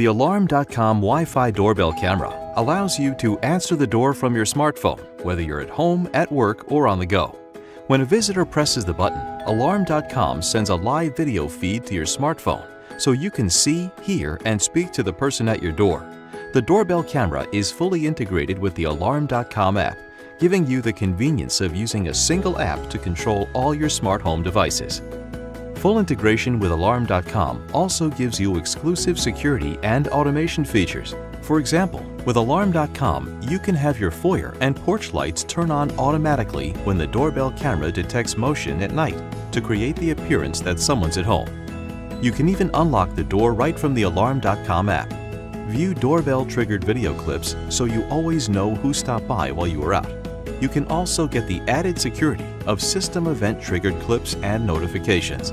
The Alarm.com Wi-Fi doorbell camera allows you to answer the door from your smartphone, whether you're at home, at work, or on the go. When a visitor presses the button, Alarm.com sends a live video feed to your smartphone so you can see, hear, and speak to the person at your door. The doorbell camera is fully integrated with the Alarm.com app, giving you the convenience of using a single app to control all your smart home devices. Full integration with Alarm.com also gives you exclusive security and automation features. For example, with Alarm.com, you can have your foyer and porch lights turn on automatically when the doorbell camera detects motion at night to create the appearance that someone's at home. You can even unlock the door right from the Alarm.com app. View doorbell-triggered video clips so you always know who stopped by while you were out. You can also get the added security of system event-triggered clips and notifications.